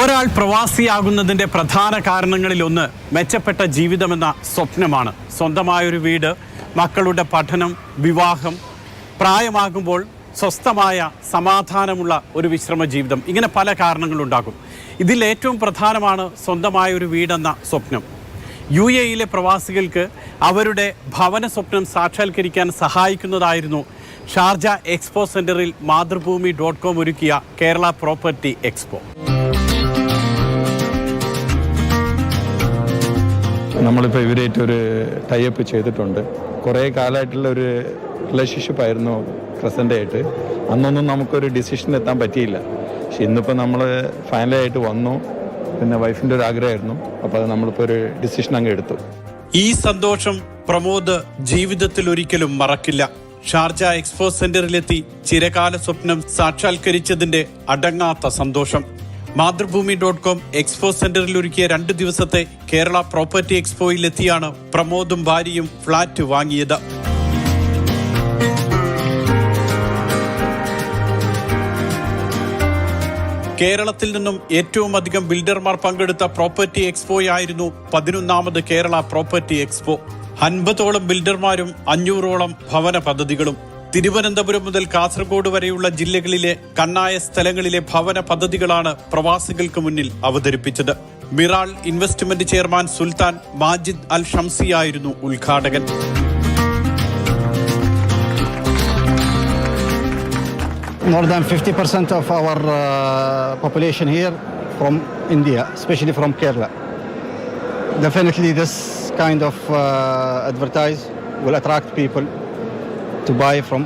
ഒരാൾ പ്രവാസിയാകുന്നതിൻ്റെ പ്രധാന കാരണങ്ങളിലൊന്ന് മെച്ചപ്പെട്ട ജീവിതമെന്ന സ്വപ്നമാണ്. സ്വന്തമായൊരു വീട്, മക്കളുടെ പഠനം, വിവാഹം, പ്രായമാകുമ്പോൾ സ്വസ്ഥമായ സമാധാനമുള്ള ഒരു വിശ്രമ ജീവിതം. ഇങ്ങനെ പല കാരണങ്ങളുണ്ടാകും. ഇതിൽ ഏറ്റവും പ്രധാനമാണ് സ്വന്തമായൊരു വീടെന്ന സ്വപ്നം. UAE പ്രവാസികൾക്ക് അവരുടെ ഭവന സ്വപ്നം സാക്ഷാത്കരിക്കാൻ സഹായിക്കുന്നതായിരുന്നു ഷാർജ എക്സ്പോ സെൻറ്ററിൽ മാതൃഭൂമി.com ഒരുക്കിയ കേരള പ്രോപ്പർട്ടി എക്സ്പോ. നമ്മളിപ്പോൾ ഇവരായിട്ട് ഒരു ടൈപ്പ് ചെയ്തിട്ടുണ്ട്. കുറേ കാലമായിട്ടുള്ള ഒരു റിലേഷൻഷിപ്പ് ആയിരുന്നു പ്രസൻ്റായിട്ട്. അന്നൊന്നും നമുക്കൊരു ഡിസിഷൻ എത്താൻ പറ്റിയില്ല. പക്ഷെ ഇന്നിപ്പോൾ നമ്മൾ ഫൈനലായിട്ട് വന്നു. പിന്നെ വൈഫിൻ്റെ ഒരു ആഗ്രഹമായിരുന്നു. അപ്പോൾ അത് നമ്മളിപ്പോൾ ഒരു ഡിസിഷൻ അങ്ങ് എടുത്തു. ഈ സന്തോഷം പ്രമോദ് ജീവിതത്തിൽ ഒരിക്കലും മറക്കില്ല. ഷാർജ എക്സ്പോ സെന്ററിലെത്തി ചിരകാല സ്വപ്നം സാക്ഷാത്കരിച്ചതിന്റെ അടങ്ങാത്ത സന്തോഷം. മാതൃഭൂമി.com എക്സ്പോ സെന്ററിൽ ഒരുക്കിയ 2 ദിവസത്തെ കേരള പ്രോപ്പർട്ടി എക്സ്പോയിലെത്തിയാണ് പ്രമോദും ഭാര്യയും ഫ്ളാറ്റ് വാങ്ങിയത്. കേരളത്തിൽ നിന്നും ഏറ്റവും അധികം ബിൽഡർമാർ പങ്കെടുത്ത പ്രോപ്പർട്ടി എക്സ്പോയായിരുന്നു 11ാമത് കേരള പ്രോപ്പർട്ടി എക്സ്പോ. 50ഓളം ബിൽഡർമാരും 500ഓളം ഭവന പദ്ധതികളും. തിരുവനന്തപുരം മുതൽ കാസർഗോഡ് വരെയുള്ള ജില്ലകളിലെ കണ്ണായ സ്ഥലങ്ങളിലെ ഭവന പദ്ധതികളാണ് പ്രവാസികൾക്ക് മുന്നിൽ അവതരിപ്പിച്ചത്. മിറാൾ investment chairman Sultan Majid Al ഷംസിയായിരുന്നു ഉദ്ഘാടകൻ. More than 50% of our population here from India, especially from Kerala. Definitely this kind of advertise will attract people to buy from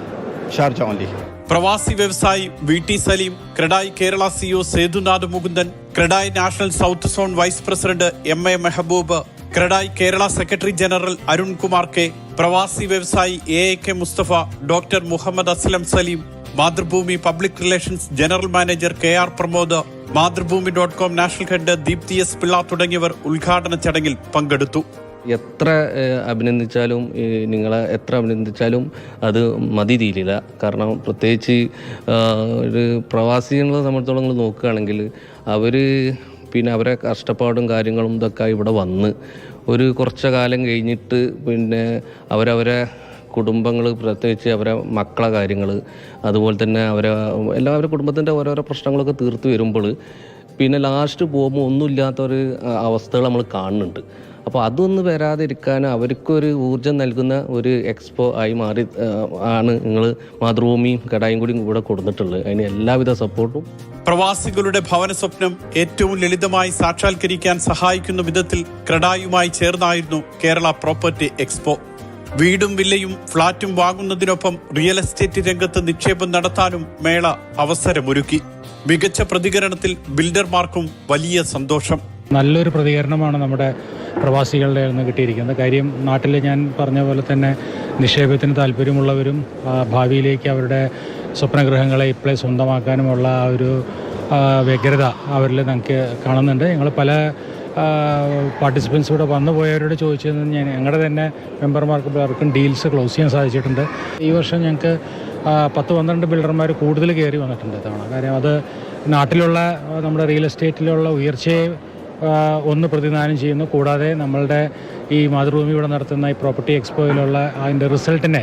Sharjah only. പ്രവാസി വ്യവസായി VT Saleem, CREDAI Kerala CEO Sethunath Mukundan, CREDAI national south zone vice president MA Mehaboob, CREDAI Kerala secretary general Arun Kumar K, പ്രവാസി വ്യവസായി AAK Musthafa, doctor Muhammad Aslam Saleem, Mathrubhumi public relations general manager KR Pramod, മാതൃഭൂമി.com national head Deepthi S Pillai തുടങ്ങിയവർ ഉദ്ഘാടന ചടങ്ങിൽ പങ്കെടുത്തു. എത്ര അഭിനന്ദിച്ചാലും നിങ്ങളെ എത്ര അഭിനന്ദിച്ചാലും അത് മതി തീരില്ല. കാരണം പ്രത്യേകിച്ച് ഒരു പ്രവാസികളെ സംബന്ധിച്ചോളം നിങ്ങൾ നോക്കുകയാണെങ്കിൽ അവർ പിന്നെ അവരെ കഷ്ടപ്പാടും കാര്യങ്ങളും ഇതൊക്കെ ഇവിടെ വന്ന് ഒരു കുറച്ച് കാലം കഴിഞ്ഞിട്ട് പിന്നെ അവരവരെ കുടുംബങ്ങൾ, പ്രത്യേകിച്ച് അവരെ മക്കളെ കാര്യങ്ങൾ, അതുപോലെ തന്നെ എല്ലാവരുടെ കുടുംബത്തിൻ്റെ ഓരോരോ പ്രശ്നങ്ങളൊക്കെ തീർത്ത് വരുമ്പോൾ പിന്നെ ലാസ്റ്റ് പോകുമ്പോൾ ഒന്നുമില്ലാത്തൊരു അവസ്ഥകൾ നമ്മൾ കാണുന്നുണ്ട്. അപ്പോൾ അതൊന്നും വരാതിരിക്കാൻ അവർക്കൊരു ഊർജം നൽകുന്ന ഒരു എക്സ്പോ ആയി മാറി ആണ് നിങ്ങൾ മാതൃഭൂമിയും കടായും കൂടി ഇവിടെ കൊടുത്തിട്ടുള്ളത്. അതിന് എല്ലാവിധ സപ്പോർട്ടും. പ്രവാസികളുടെ ഭവന സ്വപ്നം ഏറ്റവും ലളിതമായി സാക്ഷാത്കരിക്കാൻ സഹായിക്കുന്ന വിധത്തിൽ ക്രെഡായുമായി ചേർന്നായിരുന്നു കേരള പ്രോപ്പർട്ടി എക്സ്പോ. വീടും വില്ലയും ഫ്ളാറ്റും വാങ്ങുന്നതിനൊപ്പം റിയൽ എസ്റ്റേറ്റ് രംഗത്ത് നിക്ഷേപം നടത്താനും മേള അവസരമൊരുക്കി. മികച്ച പ്രതികരണത്തിൽ ബിൽഡർമാർക്കും വലിയ സന്തോഷം. നല്ലൊരു പ്രതികരണമാണ് നമ്മുടെ പ്രവാസികളുടെ നിന്ന് കിട്ടിയിരിക്കുന്നത്. കാര്യം നാട്ടിൽ ഞാൻ പറഞ്ഞ പോലെ തന്നെ നിക്ഷേപത്തിന് താല്പര്യമുള്ളവരും ഭാവിയിലേക്ക് അവരുടെ സ്വപ്നഗ്രഹങ്ങളെ ഇപ്പോഴേ സ്വന്തമാക്കാനുമുള്ള ഒരു വ്യഗ്രത അവരിൽ നമുക്ക് കാണുന്നുണ്ട്. ഞങ്ങൾ പല പാർട്ടിസിപ്പൻസ് ഇവിടെ വന്നു പോയവരോട് ചോദിച്ചത് ഞങ്ങളുടെ തന്നെ മെമ്പർമാർക്ക് പലർക്കും ഡീൽസ് ക്ലോസ് ചെയ്യാൻ സാധിച്ചിട്ടുണ്ട്. ഈ വർഷം ഞങ്ങൾക്ക് 10-12 ബിൽഡർമാർ കൂടുതൽ കയറി വന്നിട്ടുണ്ട് ഇത്തവണ. കാര്യം അത് നാട്ടിലുള്ള നമ്മുടെ റിയൽ എസ്റ്റേറ്റിലുള്ള ഉയർച്ചയെ ഒന്ന് പ്രതിദാനം ചെയ്യുന്നു. കൂടാതെ നമ്മളുടെ ഈ മാതൃഭൂമി ഇവിടെ നടത്തുന്ന ഈ പ്രോപ്പർട്ടി എക്സ്പോയിലുള്ള അതിൻ്റെ റിസൾട്ടിനെ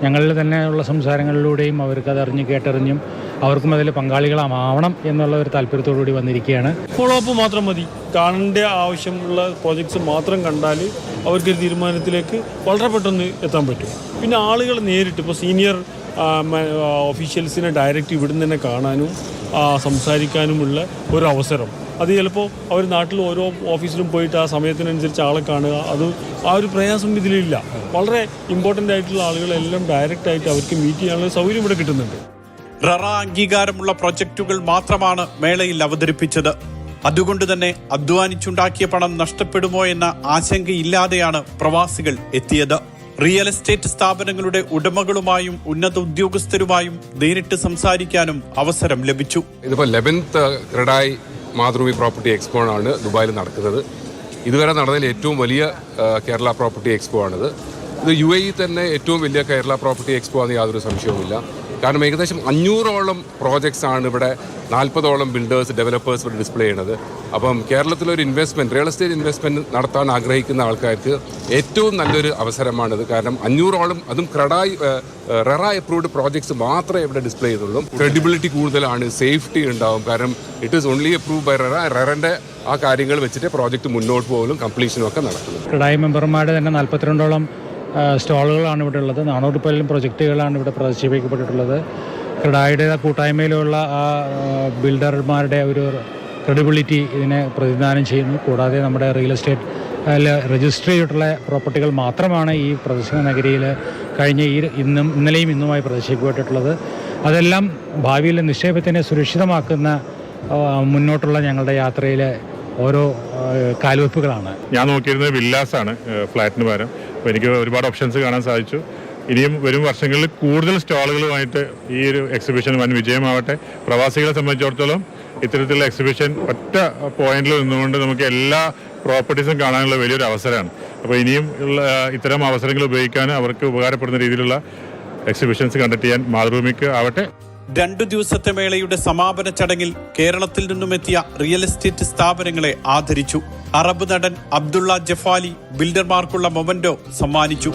ഞങ്ങളിൽ തന്നെയുള്ള സംസാരങ്ങളിലൂടെയും അവർക്കത് അറിഞ്ഞ് കേട്ടറിഞ്ഞും അവർക്കും അതിൽ പങ്കാളികളാവണം എന്നുള്ള ഒരു താല്പര്യത്തോടുകൂടി വന്നിരിക്കുകയാണ്. ഫോളോ അപ്പ് മാത്രം മതി. കാണേണ്ട ആവശ്യമുള്ള പ്രോജക്ട്സ് മാത്രം കണ്ടാൽ അവർക്കൊരു തീരുമാനത്തിലേക്ക് വളരെ പെട്ടെന്ന് എത്താൻ പറ്റും. പിന്നെ ആളുകൾ നേരിട്ട് ഇപ്പോൾ സീനിയർ ഒഫീഷ്യൽസിനെ ഡയറക്റ്റ് ഇവിടുന്ന് തന്നെ കാണാനും സംസാരിക്കാനുമുള്ള ഒരു അവസരം. അത് ചിലപ്പോൾ അവർ നാട്ടിൽ ഓരോ ഓഫീസിലും പോയിട്ട് ആ സമയത്തിനനുസരിച്ച് ആളെ കാണുക, അത് ആ ഒരു പ്രയാസം ഇതിലില്ല. വളരെ ഇമ്പോർട്ടൻ്റ് ആയിട്ടുള്ള ആളുകളെല്ലാം ഡയറക്റ്റായിട്ട് അവർക്ക് മീറ്റ് ചെയ്യാനുള്ള സൗകര്യം ഇവിടെ കിട്ടുന്നുണ്ട്. ററ അംഗീകാരമുള്ള പ്രൊജക്റ്റുകൾ മാത്രമാണ് മേളയിൽ അവതരിപ്പിച്ചത്. അതുകൊണ്ട് തന്നെ അധ്വാനിച്ചുണ്ടാക്കിയ പണം നഷ്ടപ്പെടുമോ എന്ന ആശങ്കയില്ലാതെയാണ് പ്രവാസികൾ എത്തിയത്. റിയൽ എസ്റ്റേറ്റ് സ്ഥാപനങ്ങളുടെ ഉടമകളുമായും ഉന്നത ഉദ്യോഗസ്ഥരുമായും നേരിട്ട് സംസാരിക്കാനും അവസരം ലഭിച്ചു. ഇതിപ്പോൾ 11th ക്രെഡായ് മാതൃഭൂമി പ്രോപ്പർട്ടി എക്സ്പോ ആണ് ദുബായിൽ നടക്കുന്നത്. ഇതുവരെ നടന്നതിൽ ഏറ്റവും വലിയ കേരള പ്രോപ്പർട്ടി എക്സ്പോ ആണിത്. ഇത് UAE തന്നെ ഏറ്റവും വലിയ കേരള പ്രോപ്പർട്ടി എക്സ്പോ ആണെന്ന് യാതൊരു സംശയവുമില്ല. കാരണം ഏകദേശം 500ഓളം പ്രോജക്ട്സ് ആണ് ഇവിടെ, 40ഓളം ബിൽഡേഴ്സ് ഡെവലപ്പേഴ്സ് ഇവിടെ ഡിസ്പ്ലേ ചെയ്യണത്. അപ്പം കേരളത്തിലൊരു ഇൻവെസ്റ്റ്മെൻറ്റ്, റിയൽ എസ്റ്റേറ്റ് ഇൻവെസ്റ്റ്മെൻറ്റ് നടത്താൻ ആഗ്രഹിക്കുന്ന ആൾക്കാർക്ക് ഏറ്റവും നല്ലൊരു അവസരമാണിത്. കാരണം 500ഓളം, അതും റെറ അപ്രൂവ്ഡ് പ്രോജക്ട്സ് മാത്രമേ ഇവിടെ ഡിസ്പ്ലേ ചെയ്തുള്ളൂ. ക്രെഡിബിലിറ്റി കൂടുതലാണ്, സേഫ്റ്റി ഉണ്ടാവും. കാരണം it is only approve by റെറൻ്റെ ആ കാര്യങ്ങൾ വെച്ചിട്ട് പ്രോജക്റ്റ് മുന്നോട്ട് പോകലും കംപ്ലീഷനും ഒക്കെ നടക്കുന്നത്. ക്രഡായി മെമ്പർമാരുടെ തന്നെ 42ഓളം സ്റ്റാളുകളാണ് ഇവിടെ ഉള്ളത്. 400 പ്രൊജക്റ്റുകളാണ് ഇവിടെ പ്രദർശിപ്പിക്കപ്പെട്ടിട്ടുള്ളത്. ക്രഡായിയുടെ കൂട്ടായ്മയിലുള്ള ആ ബിൽഡർമാരുടെ ഒരു ക്രെഡിബിലിറ്റി ഇതിനെ പ്രതിനിധാനം ചെയ്യുന്നു. കൂടാതെ നമ്മുടെ റിയൽ എസ്റ്റേറ്റ് രജിസ്റ്റർ ചെയ്തിട്ടുള്ള പ്രോപ്പർട്ടികൾ മാത്രമാണ് ഈ പ്രദർശന നഗരിയിൽ കഴിഞ്ഞ ഇന്നലെയും ഇന്നുമായി പ്രദർശിപ്പിക്കപ്പെട്ടിട്ടുള്ളത്. അതെല്ലാം ഭാവിയിലെ നിക്ഷേപത്തിനെ സുരക്ഷിതമാക്കുന്ന മുന്നോട്ടുള്ള ഞങ്ങളുടെ യാത്രയിലെ ഓരോ കാൽവെപ്പുകളാണ്. ഞാൻ നോക്കിയിരുന്നത് വില്ലാസാണ് ഫ്ലാറ്റിന് പകരം. അപ്പോൾ എനിക്ക് ഒരുപാട് ഓപ്ഷൻസ് കാണാൻ സാധിച്ചു. ഇനിയും വരും വർഷങ്ങളിൽ കൂടുതൽ സ്റ്റാളുകളുമായിട്ട് ഈ ഒരു എക്സിബിഷൻ വൻ വിജയമാവട്ടെ. പ്രവാസികളെ സംബന്ധിച്ചിടത്തോളം ഇത്തരത്തിലുള്ള എക്സിബിഷൻ ഒറ്റ പോയിന്റിൽ നിന്നുകൊണ്ട് നമുക്ക് എല്ലാ പ്രോപ്പർട്ടീസും കാണാനുള്ള വലിയൊരു അവസരമാണ്. അപ്പോൾ ഇനിയും ഉള്ള ഇത്തരം അവസരങ്ങൾ ഉപയോഗിക്കാൻ അവർക്ക് ഉപകാരപ്പെടുന്ന രീതിയിലുള്ള എക്സിബിഷൻസ് കണ്ടക്ട് ചെയ്യാൻ മാതൃഭൂമിക്ക് ആവട്ടെ. 2 ദിവസത്തെ മേളയുടെ സമാപന ചടങ്ങിൽ കേരളത്തിൽ നിന്നുമെത്തിയ റിയൽ എസ്റ്റേറ്റ് സ്ഥാപനങ്ങളെ ആദരിച്ചു. അറബ് നടൻ അബ്ദുള്ള ജഫാലി ബിൽഡർമാർക്കുള്ള മൊമന്റോ സമ്മാനിച്ചു.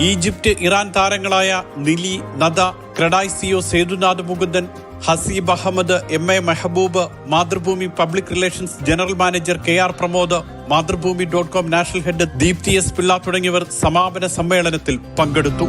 ഈജിപ്ത്, ഇറാൻ താരങ്ങളായ Nili, Nada, CREDAI CEO Sethunath Mukundan, Haseeb Ahmed, MA Mehaboob, Mathrubhumi public relations general manager KR Pramod, മാതൃഭൂമി.com national head Deepthi S Pillai തുടങ്ങിയവർ സമാപന സമ്മേളനത്തിൽ പങ്കെടുത്തു.